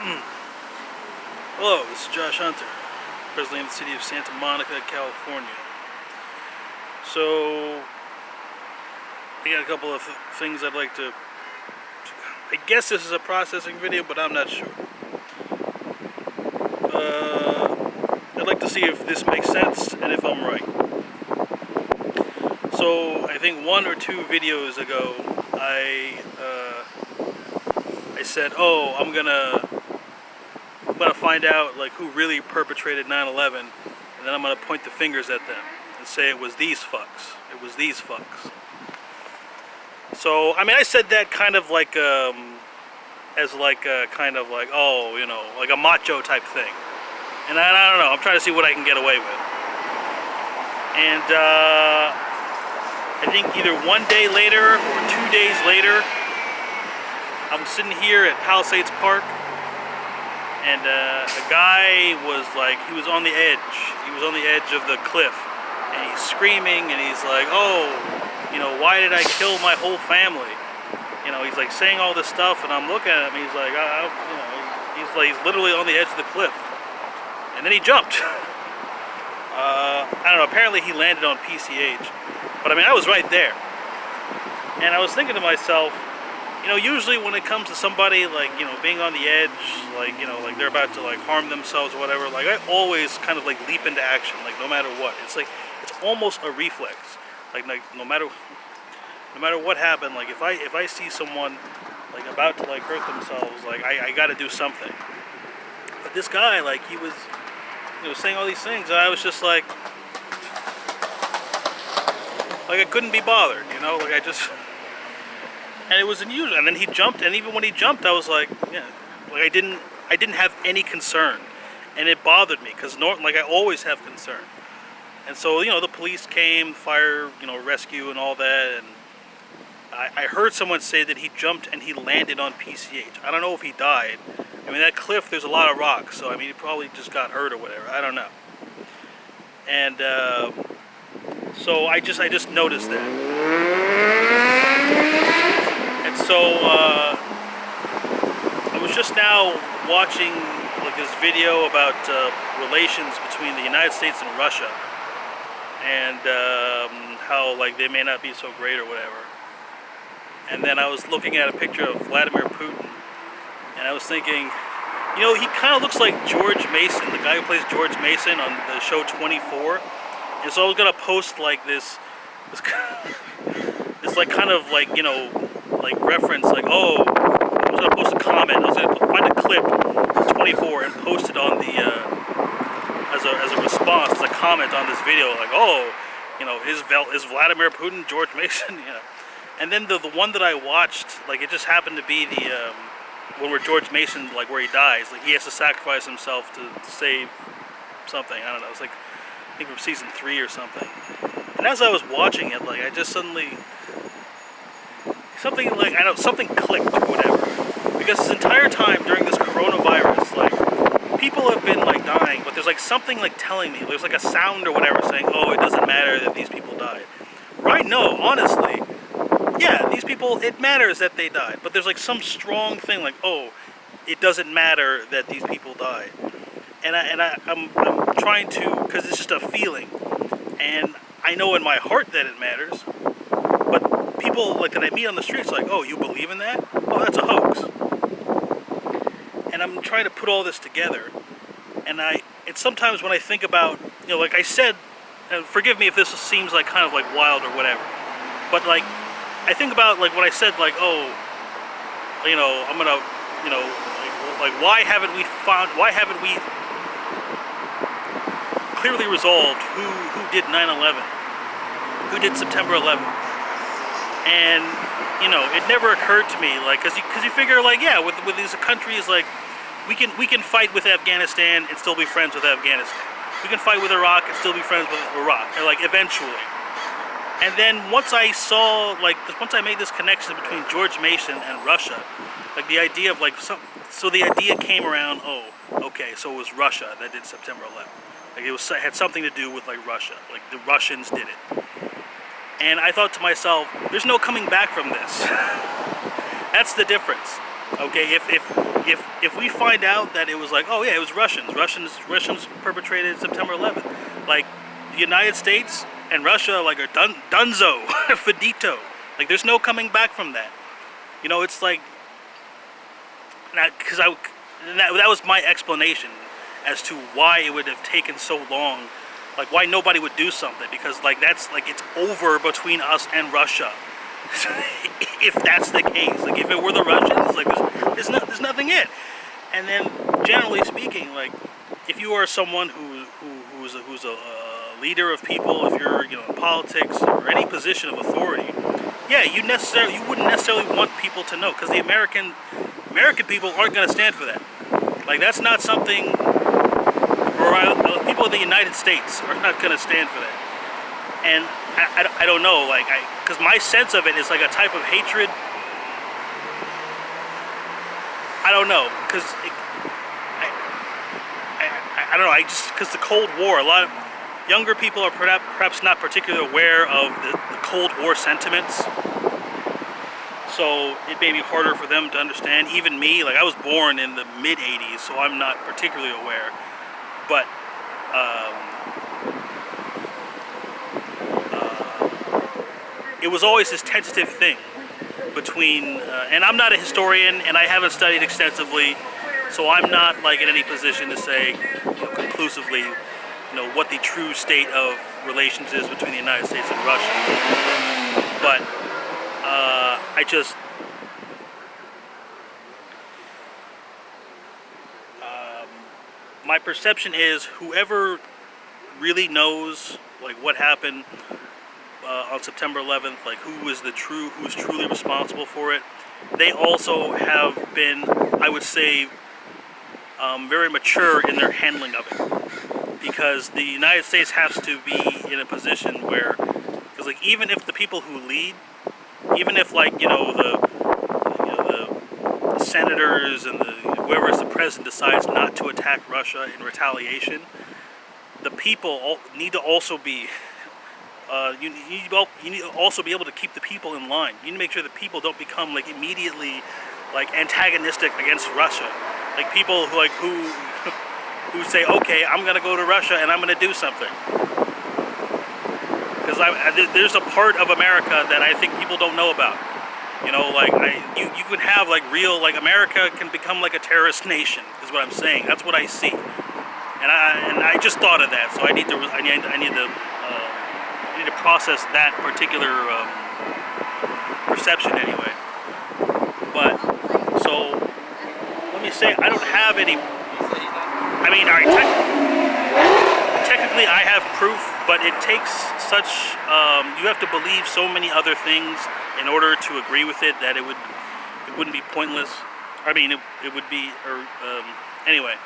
Hello, this is Josh Hunter, president of the city of Santa Monica, California. So, I got a couple of things I'd like to... I guess this is a processing video, but I'm not sure. I'd like to see if this makes sense and if I'm right. So, I think 1 or 2 videos ago, I said, oh, I'm gonna find out like who really perpetrated 9/11, and then I'm gonna point the fingers at them and say it was these fucks. It was these fucks. So I mean, I said that kind of like as like a kind of like, oh, you know, like a macho type thing. And I don't know. I'm trying to see what I can get away with. And I think either 1 day later or 2 days later, I'm sitting here at Palisades Park. And a guy was like, he was on the edge. He was on the edge of the cliff. And he's screaming and he's like, oh, you know, why did I kill my whole family? You know, he's like saying all this stuff, and I'm looking at him, he's like, you know, he's literally on the edge of the cliff. And then he jumped. I don't know, apparently he landed on PCH. But I mean, I was right there. And I was thinking to myself, you know, usually when it comes to somebody like, you know, being on the edge, like, you know, like they're about to like harm themselves or whatever, like I always kind of like leap into action, like no matter what. It's like, it's almost a reflex. Like no matter what happened, like if I see someone like about to like hurt themselves, like I got to do something. But this guy, like he was, you know, saying all these things, and I was just like I couldn't be bothered, you know, like I just. And it was unusual. And then he jumped, and even when he jumped, I was like, yeah, like I didn't have any concern, and it bothered me because like I always have concern. And so, you know, the police came, fire, you know, rescue and all that, and I heard someone say that he jumped and he landed on PCH. I don't know if he died. I mean, that cliff, there's a lot of rocks, so I mean, he probably just got hurt or whatever. I don't know. And so I just noticed that. And so I was just now watching like this video about relations between the United States and Russia, and how like they may not be so great or whatever. And then I was looking at a picture of Vladimir Putin, and I was thinking, you know, he kind of looks like George Mason, the guy who plays George Mason on the show 24. And so I was gonna post like this like kind of like, you know, like reference, like, oh, I was gonna post a comment. I was gonna find a clip, 24, and post it on the as a response, as a comment on this video, like, oh, you know, is Vladimir Putin George Mason? You know. And then the one that I watched, like, it just happened to be the one where George Mason, like, where he dies, like he has to sacrifice himself to save something. I don't know. It's like, I think from season 3 or something. And as I was watching it, like, I just suddenly. Something like, I don't know, something clicked or whatever. Because this entire time during this coronavirus, like, people have been like dying, but there's like something like telling me, there's like a sound or whatever saying, oh, it doesn't matter that these people died. Right? No, honestly, yeah, these people, it matters that they died. But there's like some strong thing like, oh, it doesn't matter that these people died. And I'm trying to, because it's just a feeling. And I know in my heart that it matters. But people like that I meet on the streets, like, oh, you believe in that? Oh, that's a hoax. And I'm trying to put all this together, and it's sometimes when I think about, you know, like I said, and forgive me if this seems like kind of like wild or whatever, but like I think about like what I said, like, oh, you know, I'm gonna, you know, like why haven't we clearly resolved who did 9/11, who did September 11th? And, you know, it never occurred to me, like, because you figure, like, yeah, with these countries, like, we can fight with Afghanistan and still be friends with Afghanistan. We can fight with Iraq and still be friends with Iraq, and, like, eventually. And then once I saw, like, once I made this connection between George Mason and Russia, like, the idea of, like, so the idea came around, oh, okay, so it was Russia that did September 11th. Like, it had something to do with, like, Russia. Like, the Russians did it. And I thought to myself, there's no coming back from this. That's the difference. Okay, if we find out that it was like, oh yeah, it was Russians perpetrated September 11th, like the United States and Russia like are dunzo, finito. Like there's no coming back from that. You know, it's like, because that was my explanation as to why it would have taken so long, like why nobody would do something, because like that's like it's over between us and Russia. If that's the case, like if it were the Russians, like there's nothing in. And then generally speaking, like if you are someone who's a leader of people, if you're in politics or any position of authority, yeah, you wouldn't necessarily want people to know, because the American people aren't going to stand for that. Like that's not something, or people in the United States are not going to stand for that. And I don't know, like because my sense of it is like a type of hatred. I don't know, because I don't know. Because the Cold War, a lot of younger people are perhaps not particularly aware of the Cold War sentiments. So it may be harder for them to understand. Even me, like I was born in the mid '80s, so I'm not particularly aware. But it was always this tentative thing between, and I'm not a historian, and I haven't studied extensively, so I'm not like in any position to say conclusively, what the true state of relations is between the United States and Russia. But my perception is whoever really knows like what happened on September 11th, like who is truly responsible for it, they also have been, I would say, very mature in their handling of it, because the United States has to be in a position where, because like even if the people who lead, even if like the senators and whoever is the president decides not to attack Russia in retaliation, the people need to also be. You need to also be able to keep the people in line. You need to make sure that people don't become like immediately like antagonistic against Russia. Like people who say, okay, I'm gonna go to Russia and I'm gonna do something. Because there's a part of America that I think people don't know about. Like you could have like real, like America can become like a terrorist nation, is what I'm saying. That's what I see. And I just thought of that, so I need to process that particular perception anyway. But so let me say, I don't have any. I mean, all right, technically I have proof, but it takes such. You have to believe so many other things in order to agree with it that it wouldn't be pointless. I mean, it would be, or anyway.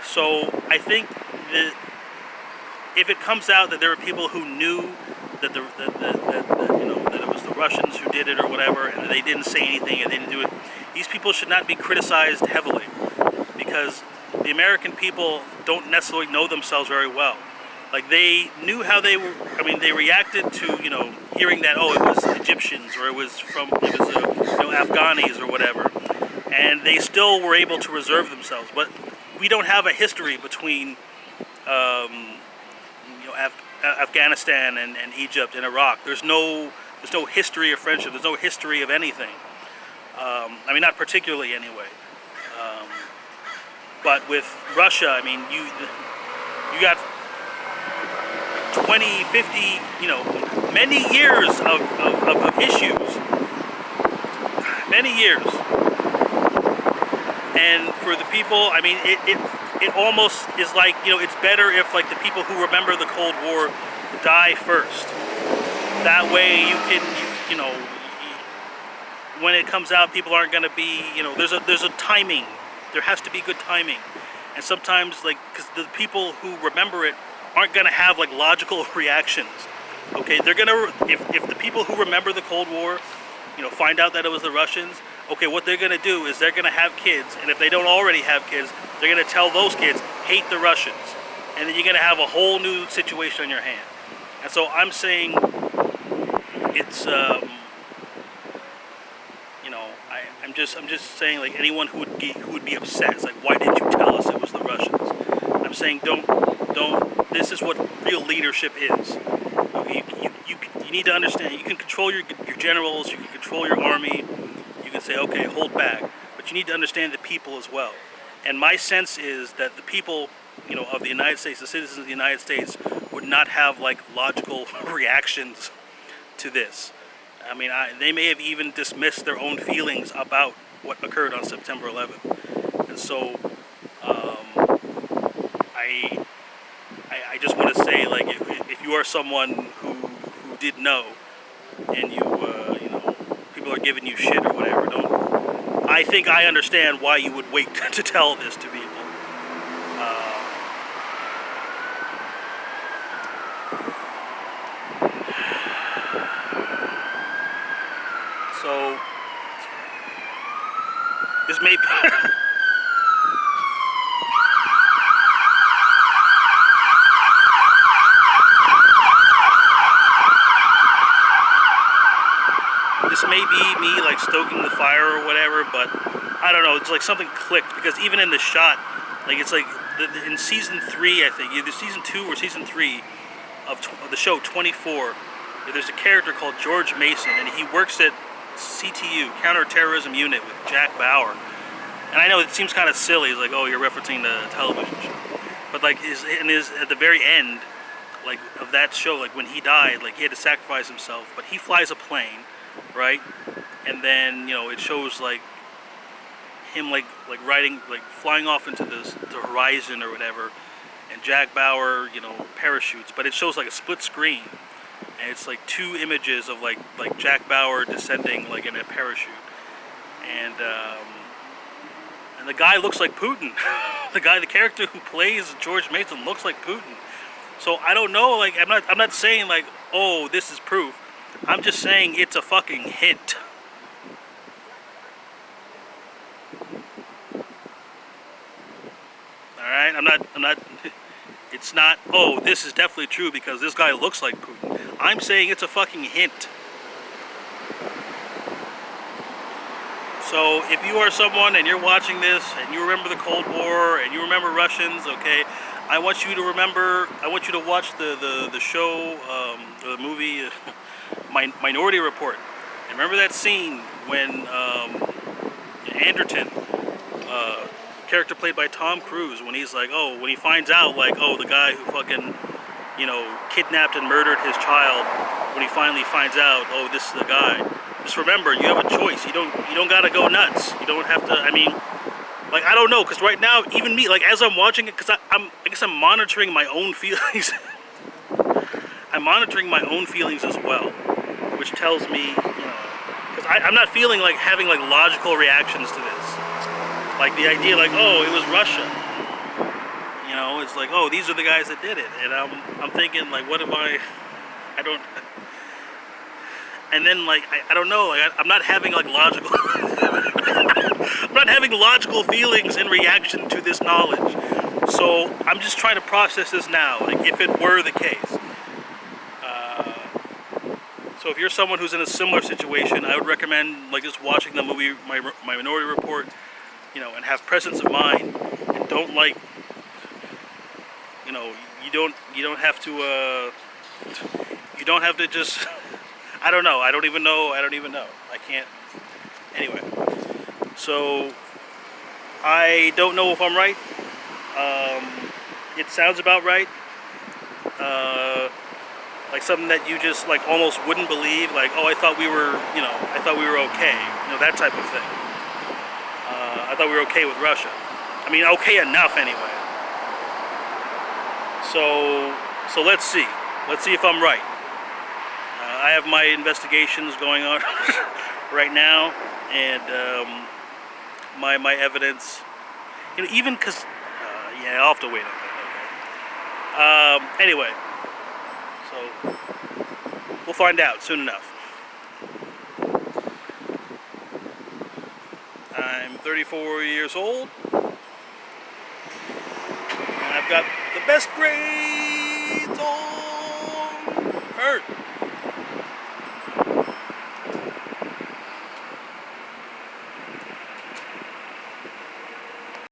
So I think that if it comes out that there were people who knew that that it was the Russians who did it or whatever, and they didn't say anything and they didn't do it, these people should not be criticized heavily, because the American people don't necessarily know themselves very well. Like they knew how they were. I mean, they reacted to hearing that it was Egyptians or it was Afghanis or whatever, and they still were able to reserve themselves. But we don't have a history between Afghanistan and Egypt and Iraq. There's no history of friendship. There's no history of anything. I mean, not particularly anyway. But with Russia, I mean, you got 20, 50, many years of issues. Many years. And for the people, I mean, it almost is like, it's better if like the people who remember the Cold War die first. That way you can, when it comes out, people aren't going to be, there's a timing. There has to be good timing. And sometimes, like, because the people who remember it aren't going to have like logical reactions. Okay, they're going to, if the people who remember the Cold War, find out that it was the Russians, okay, what they're going to do is they're going to have kids, and if they don't already have kids, they're going to tell those kids, hate the Russians. And then you're going to have a whole new situation on your hand. And so I'm saying it's, I'm just saying, like, anyone who would be upset, it's like, why didn't you tell us it was the Russians? I'm saying, don't. This is what real leadership is. You need to understand. You can control your generals. You can control your army. You can say, okay, hold back. But you need to understand the people as well. And my sense is that the people, of the United States, the citizens of the United States, would not have like logical reactions to this. I mean, they may have even dismissed their own feelings about what occurred on September 11th. And so, I just want to say, like, if you are someone who did know, and people are giving you shit or whatever, I think I understand why you would wait to tell this to people. So this may this may be me like stoking the fire or whatever, but I don't know. It's like something clicked, because even in the shot, like, it's like in season 3, I think, either season 2 or season 3 of the show 24. There's a character called George Mason, and he works at CTU, Counterterrorism Unit, with Jack Bauer. And I know it seems kind of silly, it's like, oh, you're referencing the television show. But like, at the very end, like, of that show, like when he died, like he had to sacrifice himself, but he flies a plane, right? And then, it shows like him like riding, like flying off into the horizon or whatever, and Jack Bauer, parachutes, but it shows like a split screen. And it's like 2 images of like Jack Bauer descending like in a parachute, and the guy looks like Putin. the character who plays George Mason looks like Putin. So I don't know. Like, I'm not saying like, oh, this is proof. I'm just saying it's a fucking hint. All right. I'm not. It's not, oh, this is definitely true because this guy looks like Putin. I'm saying it's a fucking hint. So if you are someone and you're watching this and you remember the Cold War and you remember Russians, okay, I want you to remember, I want you to watch the show, the movie Minority Report. And remember that scene when Anderton, character played by Tom Cruise, when he's like, oh, when he finds out, like, oh, the guy who fucking, kidnapped and murdered his child, when he finally finds out, oh, this is the guy. Just remember, you have a choice. You don't gotta go nuts. You don't have to. I mean, like, I don't know, because right now, even me, like, as I'm watching it, because I guess I'm monitoring my own feelings. I'm monitoring my own feelings as well, which tells me, because I'm not feeling like having like logical reactions to this. Like the idea, like, oh, it was Russia. It's like, oh, these are the guys that did it, and I'm thinking, like, what am I don't. And then, like, I don't know, like, I'm not having like logical. I'm not having logical feelings in reaction to this knowledge. So I'm just trying to process this now, like, if it were the case. So if you're someone who's in a similar situation, I would recommend like just watching the movie My Minority Report, and have presence of mind, and don't like, you don't have to just. I don't know. I don't even know. I can't. Anyway, so I don't know if I'm right. It sounds about right. Like something that you just like almost wouldn't believe. Like, oh, I thought we were okay. That type of thing. I thought we were okay with Russia. I mean, okay enough anyway. So let's see. Let's see if I'm right. I have my investigations going on right now, and my evidence. Even because, yeah, I'll have to wait on that. Okay. Anyway, so we'll find out soon enough. I'm 34 years old, and I've got the best grades on earth.